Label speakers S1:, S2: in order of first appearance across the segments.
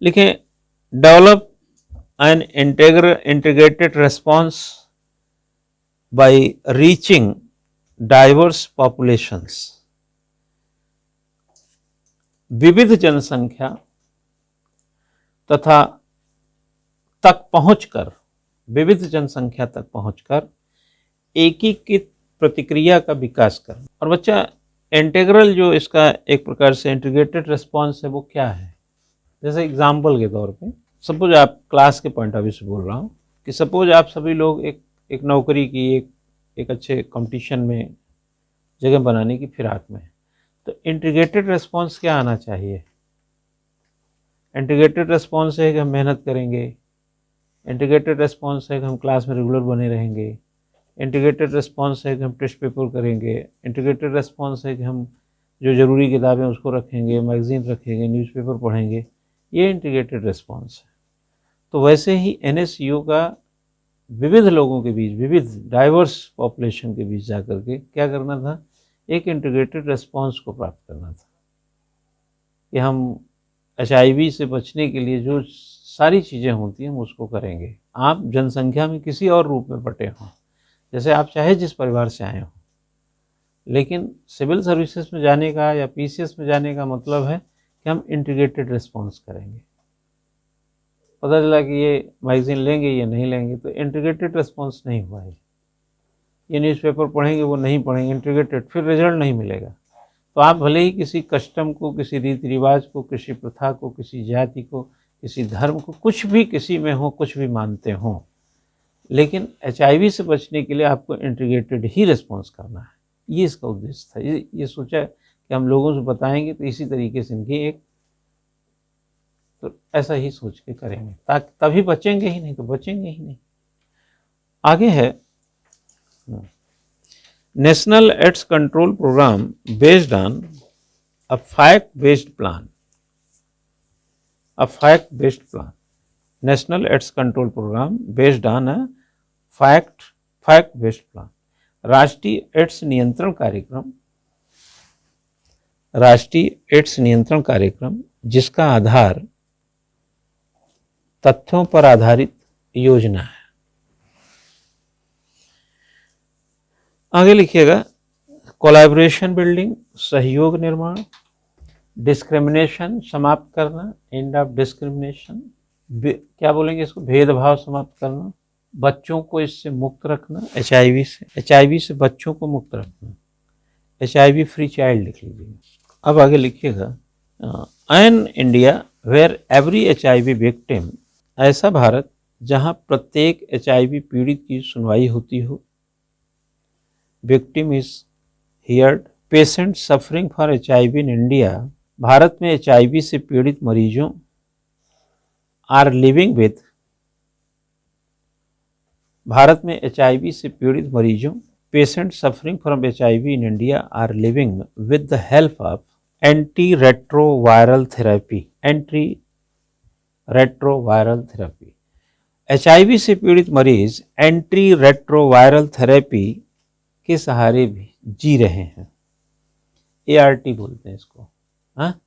S1: लिखें develop an integrated response bye reaching diverse populations. विविध जनसंख्या तथा तक पहुंचकर, विविध जनसंख्या तक पहुंचकर एकीकृत प्रतिक्रिया का विकास करना। और बच्चा इंटीग्रल जो इसका एक प्रकार से इंटीग्रेटेड रिस्पांस है वो क्या है? जैसे एग्जाम्पल के तौर पे सपोज, आप क्लास के पॉइंट ऑफ व्यू से बोल रहा हूँ कि सपोज आप सभी लोग एक नौकरी की एक अच्छे कंपटीशन में जगह बनाने की फिराक में, तो इंटीग्रेटेड रिस्पांस क्या आना चाहिए? इंटीग्रेटेड रिस्पांस है कि हम मेहनत करेंगे, इंटीग्रेटेड रिस्पांस है कि हम क्लास में रेगुलर बने रहेंगे, इंटीग्रेटेड रिस्पांस है कि हम टेस्ट पेपर करेंगे, इंटीग्रेटेड रिस्पांस है कि हम जो ज़रूरी किताबें उसको रखेंगे, मैगज़ीन रखेंगे, न्यूज़पेपर पढ़ेंगे। ये इंटीग्रेटेड रिस्पांस है। तो वैसे ही NSCO का विविध लोगों के बीच, विविध डाइवर्स पॉपुलेशन के बीच जाकर के क्या करना था? एक इंटीग्रेटेड रिस्पांस को प्राप्त करना था कि हम HIV से बचने के लिए जो सारी चीज़ें होती हैं हम उसको करेंगे। आप जनसंख्या में किसी और रूप में बटे हों, जैसे आप चाहे जिस परिवार से आए हों, लेकिन सिविल सर्विसेज में जाने का या PCS में जाने का मतलब है कि हम इंटीग्रेटेड रिस्पांस करेंगे। पता चला कि ये मैगज़ीन लेंगे या नहीं लेंगे, तो इंटीग्रेटेड रिस्पांस नहीं हुआ है। ये न्यूज़पेपर पढ़ेंगे, वो नहीं पढ़ेंगे, इंटीग्रेटेड, फिर रिजल्ट नहीं मिलेगा। तो आप भले ही किसी कस्टम को, किसी रीति रिवाज को, किसी प्रथा को, किसी जाति को, किसी धर्म को, कुछ भी किसी में हो, कुछ भी मानते हों, लेकिन HIV से बचने के लिए आपको इंटीग्रेटेड ही रिस्पांस करना है। ये इसका उद्देश्य था। ये सोचा कि हम लोगों से बताएंगे तो इसी तरीके से इनकी एक, तो ऐसा ही सोच के करेंगे, ताकि तभी बचेंगे ही, नहीं तो बचेंगे ही नहीं। आगे है national AIDS control programme based on a fact based plan. A fact based plan, national AIDS control programme based on a fact based plan. राष्ट्रीय एड्स नियंत्रण कार्यक्रम, राष्ट्रीय एड्स नियंत्रण कार्यक्रम जिसका आधार तथ्यों पर आधारित योजना है। आगे लिखिएगा कोलैबोरेशन बिल्डिंग, सहयोग निर्माण, डिस्क्रिमिनेशन समाप्त करना, एंड ऑफ डिस्क्रिमिनेशन, क्या बोलेंगे इसको, भेदभाव समाप्त करना, बच्चों को इससे मुक्त रखना, HIV से बच्चों को मुक्त रखना, HIV फ्री चाइल्ड लिख लीजिएगा। अब आगे लिखिएगा an India where every HIV victim, ऐसा भारत जहां प्रत्येक HIV पीड़ित की सुनवाई होती हो। Victim is heard, patient suffering for HIV in India, भारत में HIV से पीड़ित मरीजों आर लिविंग विद, भारत में HIV से पीड़ित मरीजों, patient suffering from HIV in India are living with the help of anti retroviral therapy, anti retroviral therapy. HIV से पीड़ित मरीज एंटी रेट्रोवायरल थेरेपी के सहारे भी जी रहे हैं। ART बोलते हैं इसको, हाँ,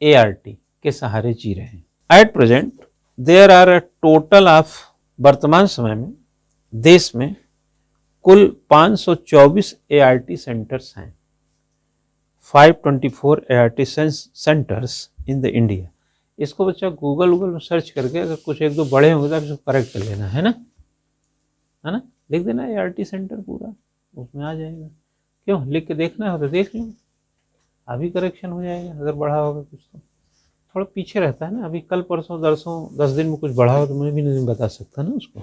S1: ART के सहारे जी रहे हैं। At present there are a total of, वर्तमान समय में देश में कुल 524 ART सेंटर्स हैं। 524 ART centres in the India. इसको बच्चा गूगल में सर्च करके अगर कुछ एक दो बड़े होंगे तो आप इसको करेक्ट कर लेना, है ना, लिख देना ART सेंटर पूरा, उसमें आ जाएगा। क्यों, लिख के देखना हो तो देख लो, अभी करेक्शन हो जाएगा। अगर बढ़ा होगा कुछ तो थोड़ा पीछे रहता है ना, अभी कल परसों दरसों 10 दिन में कुछ बढ़ा हो तो मैं भी नहीं बता सकता ना उसको।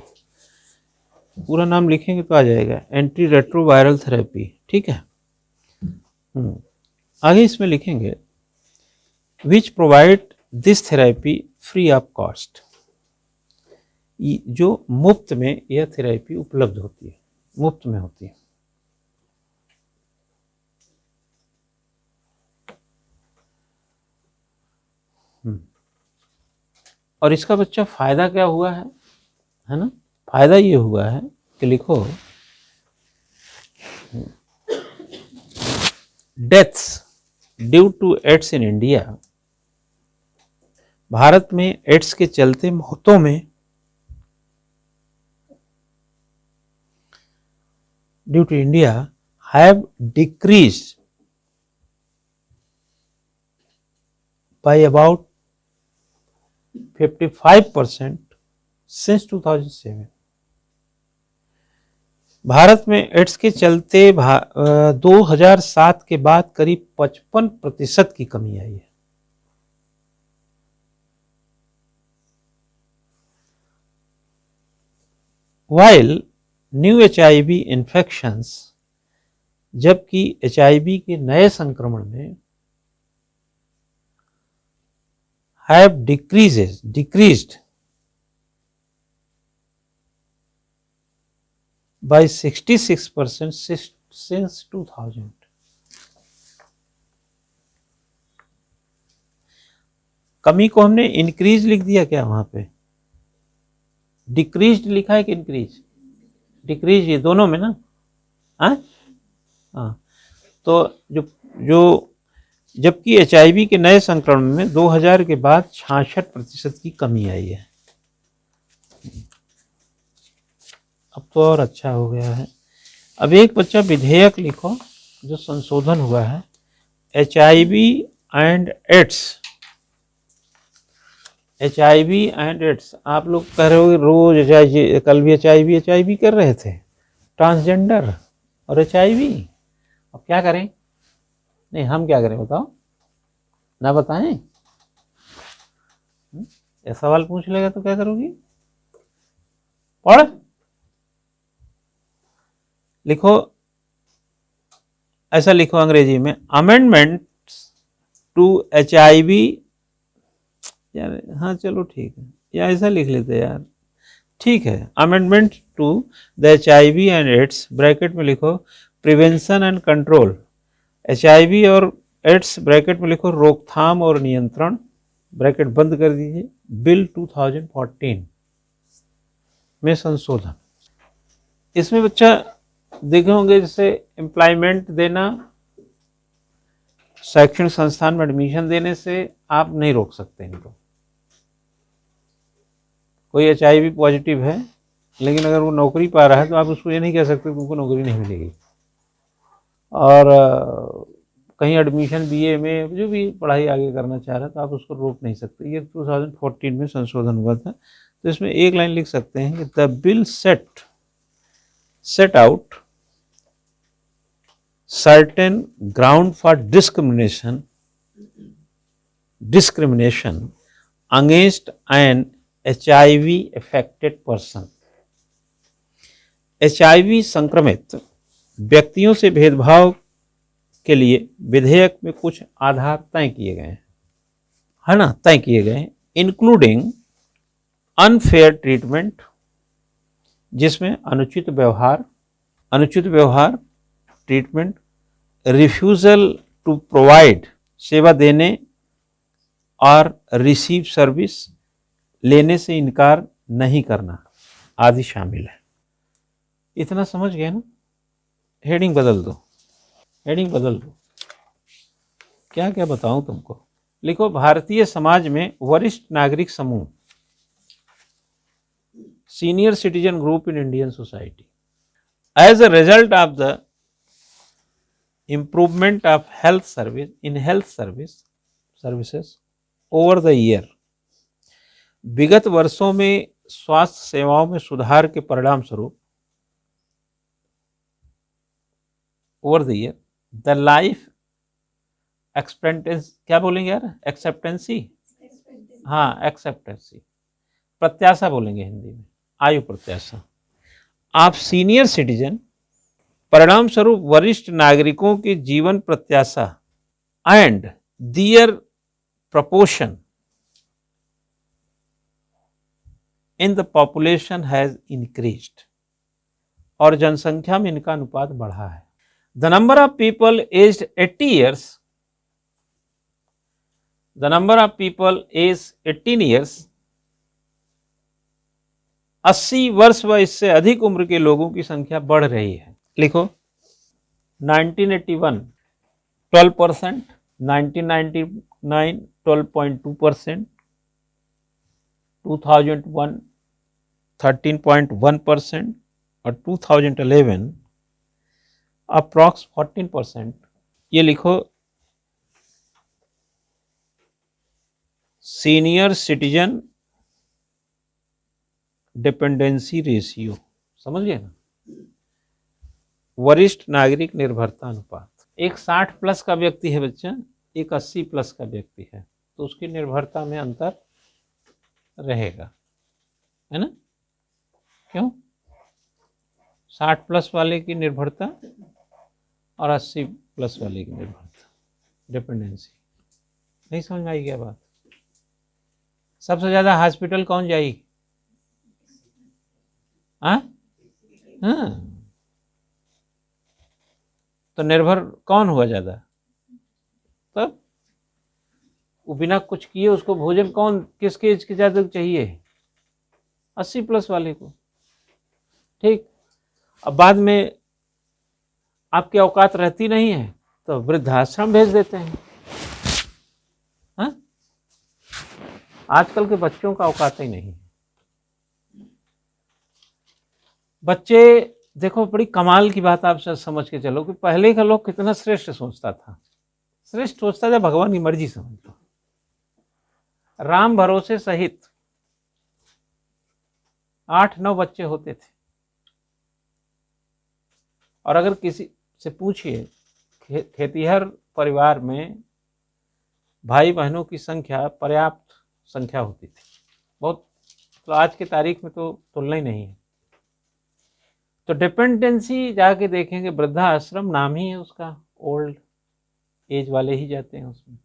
S1: पूरा नाम लिखेंगे तो आ जाएगा, एंटी रेट्रोवायरल थेरेपी, ठीक है। आगे इसमें लिखेंगे which provide this therapy free of cost, जो मुफ्त में यह थेरेपी उपलब्ध होती है, मुफ्त में होती है। और इसका बच्चा फायदा क्या हुआ है ना, फायदा ये हुआ है कि लिखो deaths due to AIDS in India भारत में एड्स के चलते मौतों में due to India have decreased by about 55% since 2007। भारत में एड्स के चलते 2007 के बाद करीब 55% की कमी आई है। While न्यू HIV इन्फेक्शंस, जबकि HIV के नए संक्रमण में have decreased by 66% since 2000। कमी को हमने इंक्रीज लिख दिया क्या वहां पे? डिक्रीज लिखा है कि इंक्रीज? डिक्रीज, ये दोनों में ना। हाँ, तो जो जबकि HIV के नए संक्रमण में 2000 के बाद 66% की कमी आई है। अब तो और अच्छा हो गया है। अब एक बच्चा विधेयक लिखो जो संशोधन हुआ है, HIV and AIDS. HIV and AIDS, आप लोग कह रहे हो रोज HIV, कल भी HIV कर रहे थे, ट्रांसजेंडर और HIV। अब क्या करें? नहीं, हम क्या करें बताओ, ना बताएं? ये सवाल पूछ लेगा तो क्या करोगी? पढ़ लिखो, ऐसा लिखो अंग्रेजी में, अमेंडमेंट टू HIV। यार हाँ चलो ठीक है, या ऐसा लिख लेते यार, ठीक है। Amendment to the HIV and AIDS, bracket में लिखो प्रिवेंशन एंड कंट्रोल। HIV और एड्स ब्रैकेट में लिखो रोकथाम और नियंत्रण, ब्रैकेट बंद कर दीजिए, बिल 2014 में संशोधन। इसमें बच्चा देखे होंगे जैसे एम्प्लॉयमेंट देना, शैक्षणिक संस्थान में एडमिशन देने से आप नहीं रोक सकते इनको। कोई HIV पॉजिटिव है लेकिन अगर वो नौकरी पा रहा है तो आप उसको ये नहीं कह सकते तुमको नौकरी नहीं मिलेगी। और कहीं एडमिशन BA में जो भी पढ़ाई आगे करना चाह रहा है तो आप उसको रोक नहीं सकते। ये 2014 में संशोधन हुआ था। तो इसमें एक लाइन लिख सकते हैं कि the bill set out certain ground for discrimination against an HIV affected person। HIV संक्रमित व्यक्तियों से भेदभाव के लिए विधेयक में कुछ आधार तय किए गए हैं, है ना, तय किए गए हैं, इंक्लूडिंग अनफेयर ट्रीटमेंट, जिसमें अनुचित व्यवहार ट्रीटमेंट, रिफ्यूजल टू प्रोवाइड, सेवा देने और रिसीव सर्विस, लेने से इनकार नहीं करना आदि शामिल है। इतना समझ गए ना? हेडिंग बदल दो, क्या क्या बताऊं तुमको। लिखो भारतीय समाज में वरिष्ठ नागरिक समूह, senior citizen group in Indian society, as a result of the improvement of health services over the year, विगत वर्षों में स्वास्थ्य सेवाओं में सुधार के परिणाम स्वरूप, over the year the life expectancy, क्या बोलेंगे यार, एक्सेप्टेंसी, हाँ एक्सेप्टेंसी, प्रत्याशा बोलेंगे हिंदी में, आयु प्रत्याशा आप सीनियर सिटीजन, परिणाम स्वरूप वरिष्ठ नागरिकों की जीवन प्रत्याशा and their proportion in the population has increased, और जनसंख्या में इनका अनुपात बढ़ा है। The number of people aged 80 years, the number of people age 18 years, 80 वर्ष व इससे अधिक उम्र के लोगों की संख्या बढ़ रही है। लिखो 1981 12%, 1999 12.2%, 2001 13.1% और 2011 अप्रॉक्स 14%। ये लिखो सीनियर सिटीजन डिपेंडेंसी रेशियो, समझ गए ना, वरिष्ठ नागरिक निर्भरता अनुपात। एक 60 प्लस का व्यक्ति है बच्चा, एक 80 प्लस का व्यक्ति है, तो उसकी निर्भरता में अंतर रहेगा, है ना। क्यों? 60 प्लस वाले की निर्भरता और 80 प्लस वाले की निर्भरता, डिपेंडेंसी। नहीं समझ में आई क्या बात? सबसे ज्यादा हॉस्पिटल कौन जाएगी? हाँ, तो निर्भर कौन हुआ ज्यादा? तब वो बिना कुछ किए उसको भोजन कौन, किसके एज के ज्यादा चाहिए? 80 प्लस वाले को। ठीक, अब बाद में आपकी औकात रहती नहीं है तो वृद्धाश्रम भेज देते हैं। हाँ, आजकल के बच्चों का औकात ही नहीं है। बच्चे देखो, बड़ी कमाल की बात आप समझ के चलो कि पहले का लोग कितना श्रेष्ठ सोचता था। श्रेष्ठ सोचता था, भगवान की मर्जी समझता। राम भरोसे सहित 8-9 बच्चे होते थे, और अगर किसी से पूछिए, खेतीहर परिवार में भाई बहनों की संख्या पर्याप्त संख्या होती थी, बहुत, तो आज की तारीख में तो तुलना ही नहीं है। तो डिपेंडेंसी जाके देखेंगे, वृद्धाश्रम नाम ही है उसका, ओल्ड एज वाले ही जाते हैं उसमें।